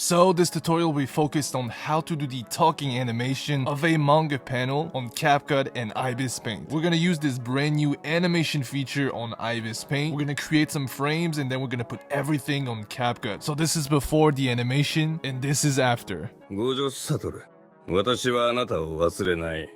So this tutorial will be focused on how to do the talking animation of a manga panel on CapCut and Ibis Paint. We're gonna use this brand new animation feature on Ibis Paint. We're gonna create some frames and then we're gonna put everything on CapCut. So this is before the animation and this is after. 五条悟、私はあなたを忘れない。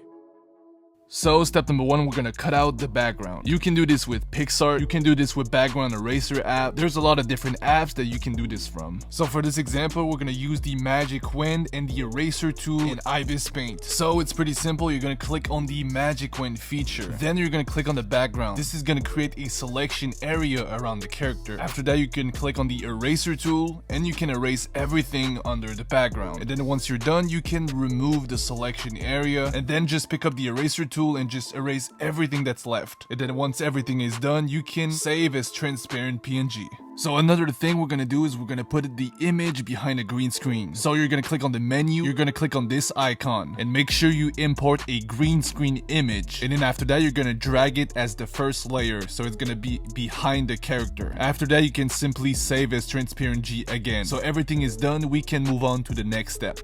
So step number one, we're gonna cut out the background. You can do this with Pixar, you can do this with background eraser app. There's a lot of different apps that you can do this from. So for this example, we're gonna use the magic wand and the eraser tool in Ibis Paint. So it's pretty simple. You're gonna click on the magic wand feature. Then you're gonna click on the background. This is gonna create a selection area around the character. After that, you can click on the eraser tool and you can erase everything under the background. And then once you're done, you can remove the selection area and then just pick up the eraser tool and just erase everything that's left. And then once everything is done, you can save as transparent PNG. So another thing we're gonna do is we're gonna put the image behind a green screen. So you're gonna click on the menu, you're gonna click on this icon and make sure you import a green screen image. And then after that, you're gonna drag it as the first layer. So it's gonna be behind the character. After that, you can simply save as transparent G again. So everything is done, we can move on to the next step.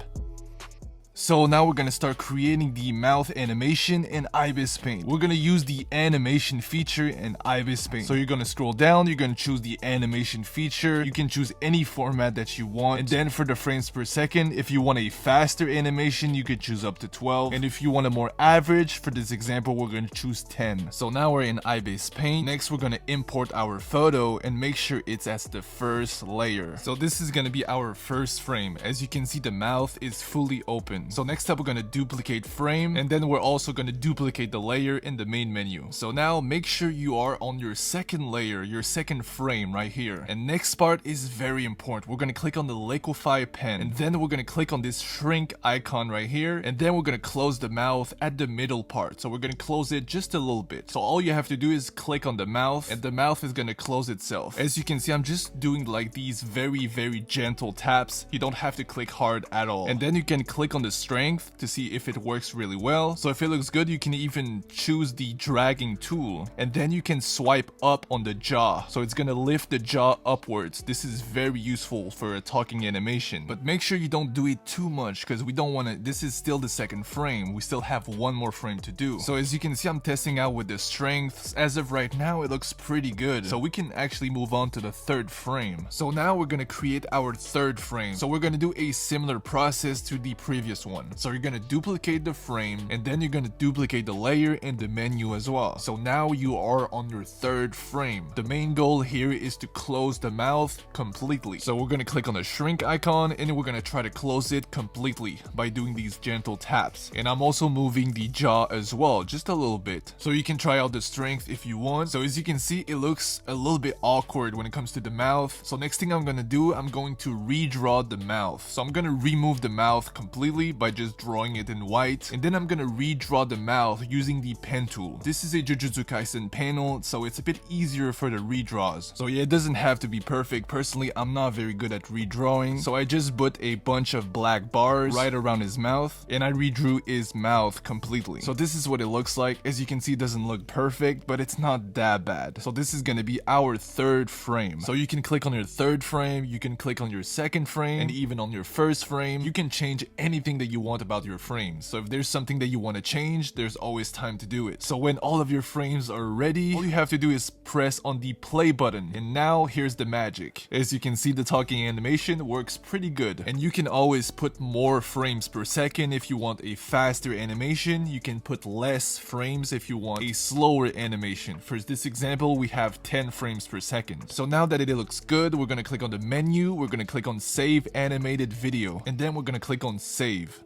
So now we're gonna start creating the mouth animation in Ibis Paint. We're gonna use the animation feature in Ibis Paint. So you're gonna scroll down, you're gonna choose the animation feature. You can choose any format that you want. And then for the frames per second, if you want a faster animation, you could choose up to 12. And if you want a more average, for this example, we're gonna choose 10. So now we're in Ibis Paint. Next, we're gonna import our photo and make sure it's as the first layer. So this is gonna be our first frame. As you can see, the mouth is fully open. So next up, we're gonna duplicate frame, and then we're also gonna duplicate the layer in the main menu. So now make sure you are on your second layer, your second frame right here. And next part is very important. We're gonna click on the liquefy pen, and then we're gonna click on this shrink icon right here, and then we're gonna close the mouth at the middle part. So we're gonna close it just a little bit. So all you have to do is click on the mouth, and the mouth is gonna close itself. As you can see, I'm just doing like these very gentle taps. You don't have to click hard at all. And then you can click on the strength to see if it works really well. So if it looks good, you can even choose the dragging tool, and then you can swipe up on the jaw. So it's gonna lift the jaw upwards. This is very useful for a talking animation, but make sure you don't do it too much because we don't want to. This is still the second frame. We still have one more frame to do. So as you can see, I'm testing out with the strengths. As of right now, it looks pretty good. So we can actually move on to the third frame. So now we're gonna create our third frame. So we're gonna do a similar process to the previous one. So you're gonna duplicate the frame, and then you're gonna duplicate the layer in the menu as well. So now you are on your third frame. The main goal here is to close the mouth completely. So we're gonna click on the shrink icon, and we're gonna try to close it completely by doing these gentle taps. And I'm also moving the jaw as well, just a little bit. So you can try out the strength if you want. So as you can see, it looks a little bit awkward when it comes to the mouth. So next thing I'm gonna do, I'm going to redraw the mouth. So I'm gonna remove the mouth completely by just drawing it in white, and then I'm gonna redraw the mouth using the pen tool. This is a Jujutsu Kaisen panel, so it's a bit easier for the redraws. So yeah, it doesn't have to be perfect. Personally, I'm not very good at redrawing, so I just put a bunch of black bars right around his mouth, and I redrew his mouth completely. So this is what it looks like. As you can see, it doesn't look perfect, but it's not that bad. So this is gonna be our third frame. So you can click on your third frame, you can click on your second frame, and even on your first frame. You can change anything that you want about your frames. So if there's something that you want to change, there's always time to do it. So when all of your frames are ready, all you have to do is press on the play button. And now here's the magic. As you can see, the talking animation works pretty good. And you can always put more frames per second if you want a faster animation. You can put less frames if you want a slower animation. For this example, we have 10 frames per second. So now that it looks good, we're going to click on the menu. We're going to click on Save Animated Video. And then we're going to click on Save.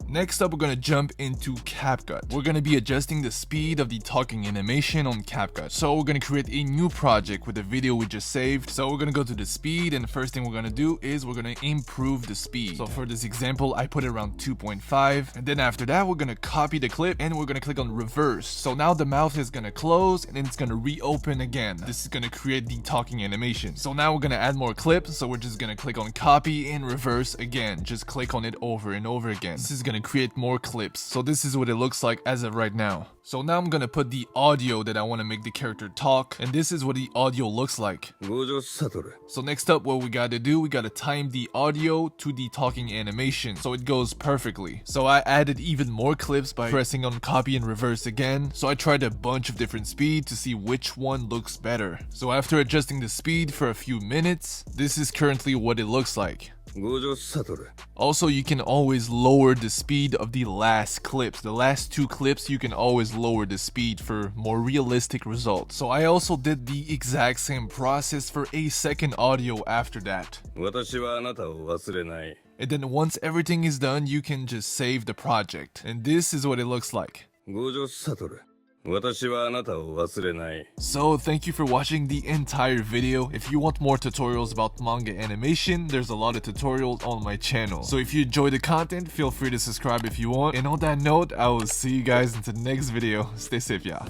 Next up, we're gonna jump into CapCut. We're gonna be adjusting the speed of the talking animation on CapCut. So we're gonna create a new project with the video we just saved. So we're gonna go to the speed, and the first thing we're gonna do is we're gonna improve the speed. So for this example, I put it around 2.5, and then after that, we're gonna copy the clip and we're gonna click on reverse. So now the mouth is gonna close and then it's gonna reopen again. This is gonna create the talking animation. So now we're gonna add more clips. So we're just gonna click on copy and reverse again. Just click on it over and over again. This is gonna gonna create more clips. So this is what it looks like as of right now. So now I'm gonna put the audio that I want to make the character talk, and this is what the audio looks like. 五条悟 So next up, what we gotta do, we gotta time the audio to the talking animation so it goes perfectly. So I added even more clips by pressing on copy and reverse again. So I tried a bunch of different speed to see which one looks better. So after adjusting the speed for a few minutes, this is currently what it looks like. 五条悟 Also, you can always lower the speed of the last clips. The last 2 clips, you can always lower the speed for more realistic results. So I also did the exact same process for a second audio after that. 私はあなたを忘れない And then once everything is done, you can just save the project. And this is what it looks like. 五条悟 私はあなたを忘れない So thank you for watching the entire video. If you want more tutorials about manga animation, there's a lot of tutorials on my channel. So if you enjoy the content, feel free to subscribe if you want. And on that note, I will see you guys in the next video. Stay safe, yeah.